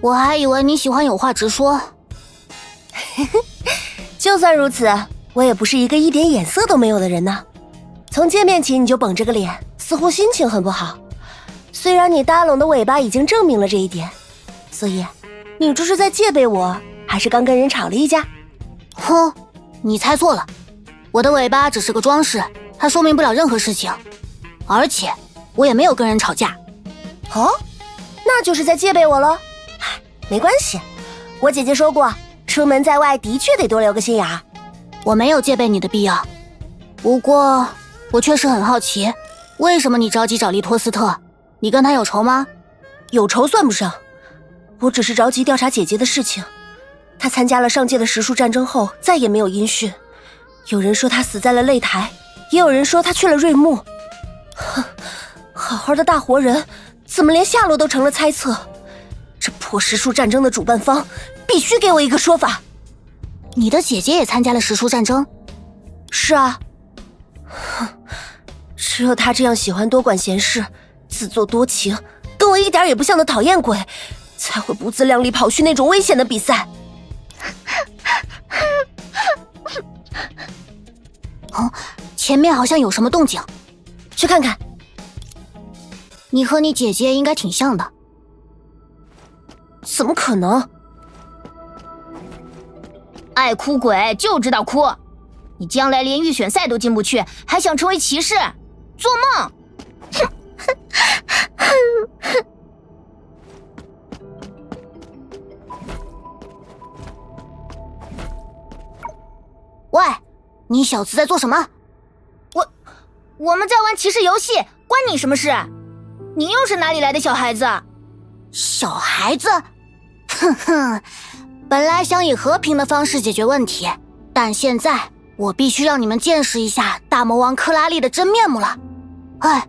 我还以为你喜欢有话直说。就算如此，我也不是一个一点眼色都没有的人呢。从见面起你就绷着个脸，似乎心情很不好。虽然你搭拢的尾巴已经证明了这一点，所以你这是在戒备我，还是刚跟人吵了一架？哼，你猜错了，我的尾巴只是个装饰，它说明不了任何事情，而且我也没有跟人吵架。哦，那就是在戒备我咯。没关系，我姐姐说过，出门在外的确得多留个心眼儿。我没有戒备你的必要，不过我确实很好奇，为什么你着急找利托斯特？你跟他有仇吗？有仇算不上，我只是着急调查姐姐的事情。她参加了上届的时数战争后再也没有音讯，有人说她死在了擂台，也有人说她去了瑞木。哼，好好的大活人怎么连下落都成了猜测？这破时数战争的主办方必须给我一个说法。你的姐姐也参加了时数战争？是啊。哼，只有她这样喜欢多管闲事，自作多情，跟我一点也不像的讨厌鬼，才会不自量力跑去那种危险的比赛。哦，前面好像有什么动静，去看看。你和你姐姐应该挺像的。怎么可能？爱哭鬼就知道哭，你将来连预选赛都进不去，还想成为骑士？做梦！喂，你小子在做什么？我们在玩骑士游戏，关你什么事？你又是哪里来的小孩子？小孩子？哼哼，本来想以和平的方式解决问题，但现在我必须让你们见识一下大魔王克拉利的真面目了。哎，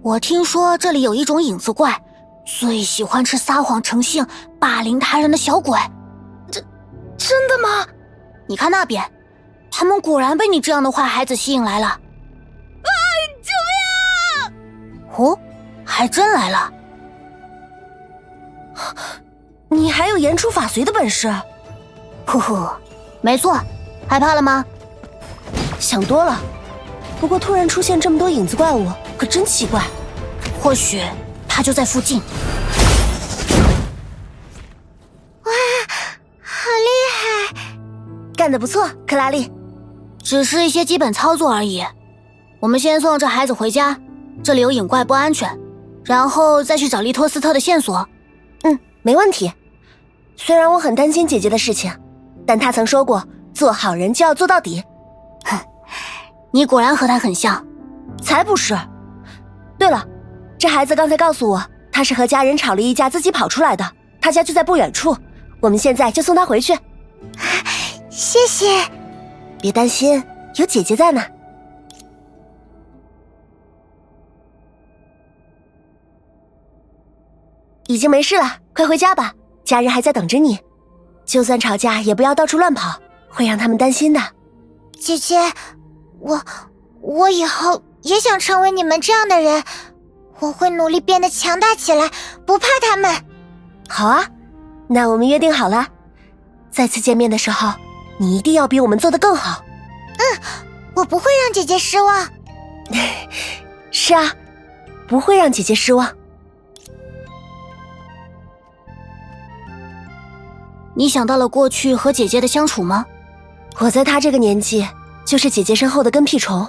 我听说这里有一种影子怪，最喜欢吃撒谎成性、霸凌他人的小鬼。真的吗？你看那边，他们果然被你这样的坏孩子吸引来了。救命啊！哦，还真来了。你还有言出法随的本事？呼呼，没错，害怕了吗？想多了。不过突然出现这么多影子怪物，可真奇怪。或许他就在附近。哇，好厉害！干得不错，克拉丽。只是一些基本操作而已。我们先送这孩子回家，这里有影怪不安全，然后再去找利托斯特的线索。没问题。虽然我很担心姐姐的事情，但她曾说过，做好人就要做到底。哼，你果然和他很像。才不是。对了，这孩子刚才告诉我，他是和家人吵了一架自己跑出来的，他家就在不远处。我们现在就送他回去。谢谢。别担心，有姐姐在呢。已经没事了，快回家吧，家人还在等着你。就算吵架也不要到处乱跑，会让他们担心的。姐姐，我以后也想成为你们这样的人，我会努力变得强大起来，不怕他们。好啊，那我们约定好了，再次见面的时候，你一定要比我们做得更好。我不会让姐姐失望。是啊，不会让姐姐失望。你想到了过去和姐姐的相处吗？我在她这个年纪，就是姐姐身后的跟屁虫。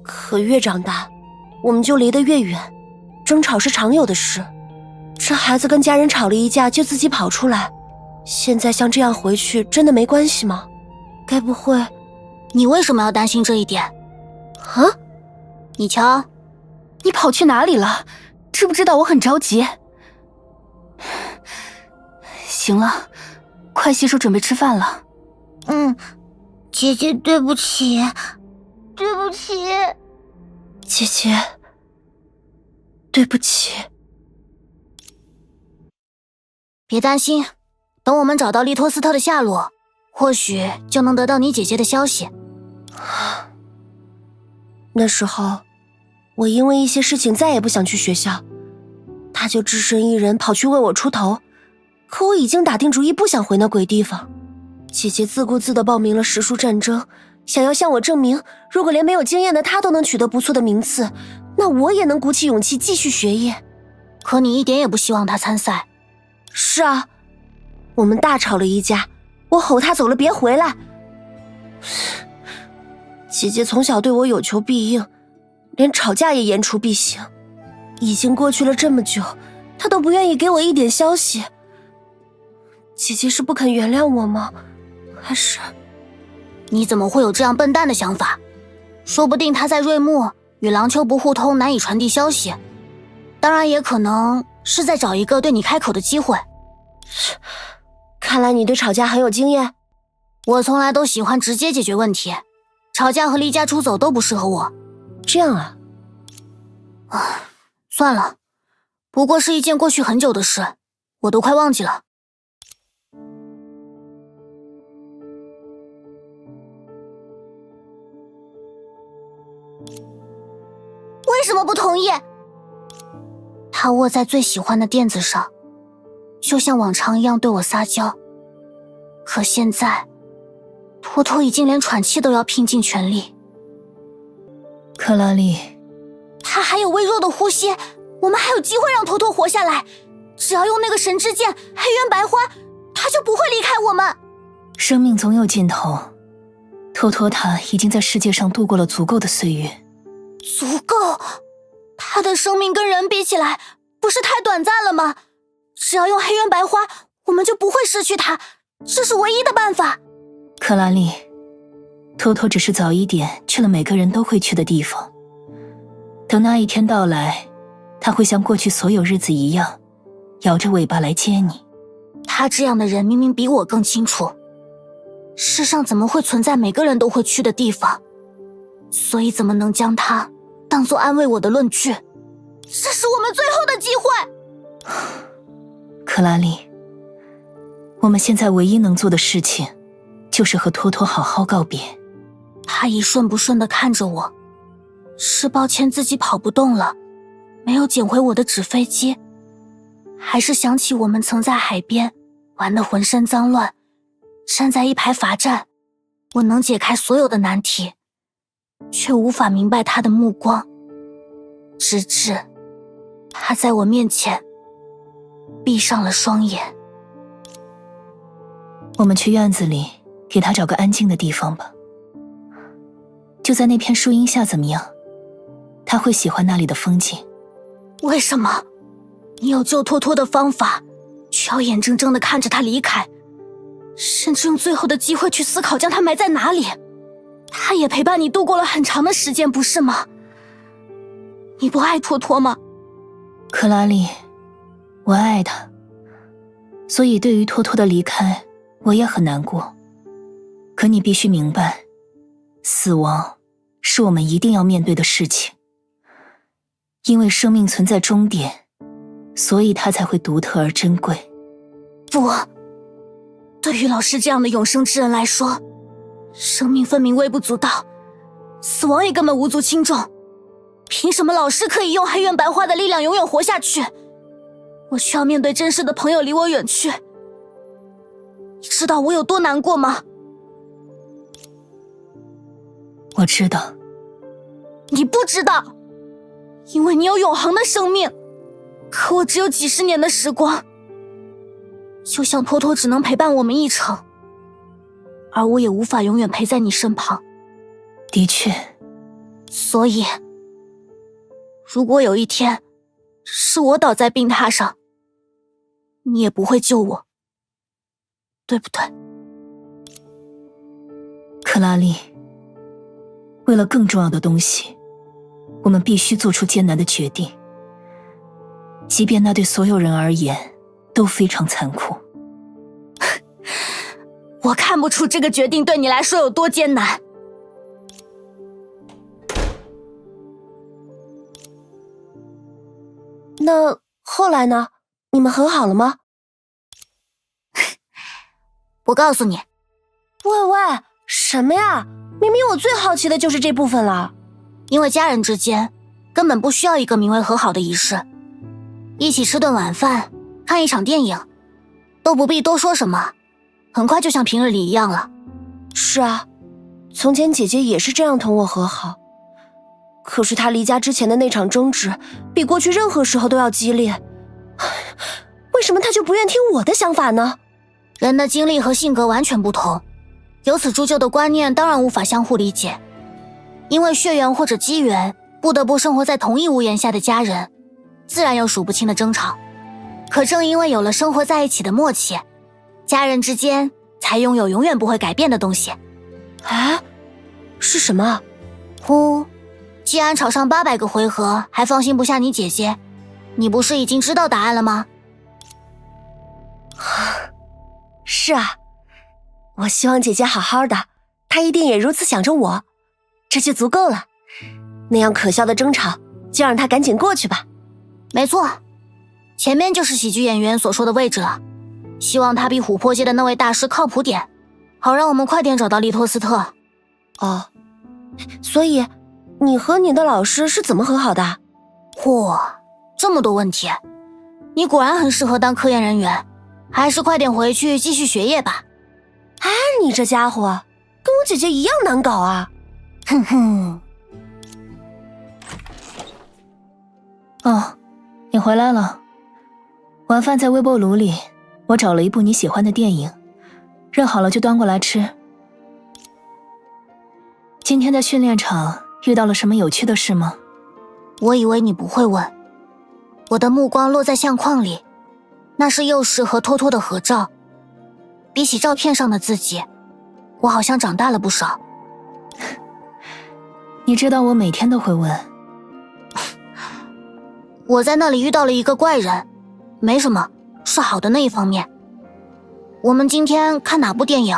可越长大，我们就离得越远，争吵是常有的事。这孩子跟家人吵了一架就自己跑出来，现在像这样回去真的没关系吗？该不会……你为什么要担心这一点？啊？你瞧，你跑去哪里了？知不知道我很着急？行了，快洗手准备吃饭了。姐姐对不起，对不起。姐姐，对不起。别担心，等我们找到利托斯特的下落，或许就能得到你姐姐的消息。那时候，我因为一些事情再也不想去学校，他就只身一人跑去为我出头，可我已经打定主意不想回那鬼地方。姐姐自顾自地报名了时术战争，想要向我证明，如果连没有经验的她都能取得不错的名次，那我也能鼓起勇气继续学业。可你一点也不希望他参赛。是啊，我们大吵了一架，我吼他走了别回来。姐姐从小对我有求必应，连吵架也言出必行。已经过去了这么久，她都不愿意给我一点消息。姐姐是不肯原谅我吗？还是……你怎么会有这样笨蛋的想法？说不定他在瑞木与廊丘不互通，难以传递消息。当然也可能是在找一个对你开口的机会。看来你对吵架很有经验。我从来都喜欢直接解决问题，吵架和离家出走都不适合我。这样啊？算了，不过是一件过去很久的事，我都快忘记了。为什么不同意？他卧在最喜欢的垫子上，就像往常一样对我撒娇。可现在，托托已经连喘气都要拼尽全力。克拉丽，他还有微弱的呼吸，我们还有机会让托托活下来。只要用那个神之剑黑渊白花，他就不会离开我们。生命总有尽头，托托他已经在世界上度过了足够的岁月。足够？他的生命跟人比起来，不是太短暂了吗？只要用黑渊白花，我们就不会失去他，这是唯一的办法。克拉丽，托托只是早一点去了每个人都会去的地方。等那一天到来，他会像过去所有日子一样，摇着尾巴来接你。他这样的人明明比我更清楚，世上怎么会存在每个人都会去的地方？所以怎么能将他当作安慰我的论据？这是我们最后的机会。克拉丽，我们现在唯一能做的事情，就是和托托好好告别。他一瞬不瞬地看着我，是抱歉自己跑不动了，没有捡回我的纸飞机，还是想起我们曾在海边玩得浑身脏乱，站在一排罚站，我能解开所有的难题，却无法明白他的目光，直至他在我面前闭上了双眼。我们去院子里给他找个安静的地方吧，就在那片树荫下怎么样？他会喜欢那里的风景。为什么你有救托托的方法，却要眼睁睁地看着他离开，甚至用最后的机会去思考将他埋在哪里？他也陪伴你度过了很长的时间，不是吗？你不爱托托吗？克拉丽，我爱他，所以对于托托的离开，我也很难过。可你必须明白，死亡是我们一定要面对的事情。因为生命存在终点，所以它才会独特而珍贵。不，对于老师这样的永生之人来说，生命分明微不足道，死亡也根本无足轻重。凭什么老师可以用黑渊白花的力量永远活下去，我却要面对真实的朋友离我远去？你知道我有多难过吗？我知道。你不知道，因为你有永恒的生命，可我只有几十年的时光，就像托托只能陪伴我们一程，而我也无法永远陪在你身旁。的确。所以如果有一天是我倒在病榻上，你也不会救我，对不对？克拉丽，为了更重要的东西，我们必须做出艰难的决定，即便那对所有人而言都非常残酷。我看不出这个决定对你来说有多艰难。那后来呢？你们和好了吗？不告诉你。喂喂，什么呀？明明我最好奇的就是这部分了。因为家人之间根本不需要一个名为和好的仪式，一起吃顿晚饭，看一场电影，都不必多说什么，很快就像平日里一样了。是啊，从前姐姐也是这样同我和好，可是她离家之前的那场争执，比过去任何时候都要激烈。为什么她就不愿听我的想法呢？人的经历和性格完全不同，由此铸就的观念当然无法相互理解。因为血缘或者机缘，不得不生活在同一屋檐下的家人，自然有数不清的争吵。可正因为有了生活在一起的默契，家人之间才拥有永远不会改变的东西。啊，是什么？既然吵上800个回合还放心不下你姐姐，你不是已经知道答案了吗？是啊，我希望姐姐好好的，她一定也如此想着我，这就足够了。那样可笑的争吵，就让她赶紧过去吧。没错，前面就是喜剧演员所说的位置了。希望他比琥珀街的那位大师靠谱点，好让我们快点找到利托斯特。哦，所以你和你的老师是怎么和好的？这么多问题，你果然很适合当科研人员，还是快点回去继续学业吧。你这家伙跟我姐姐一样难搞啊！哼哼。哦，你回来了。晚饭在微波炉里，我找了一部你喜欢的电影，热好了就端过来吃。今天在训练场遇到了什么有趣的事吗？我以为你不会问。我的目光落在相框里，那是幼时和托托的合照。比起照片上的自己，我好像长大了不少。你知道我每天都会问。我在那里遇到了一个怪人，没什么，是好的那一方面。我们今天看哪部电影？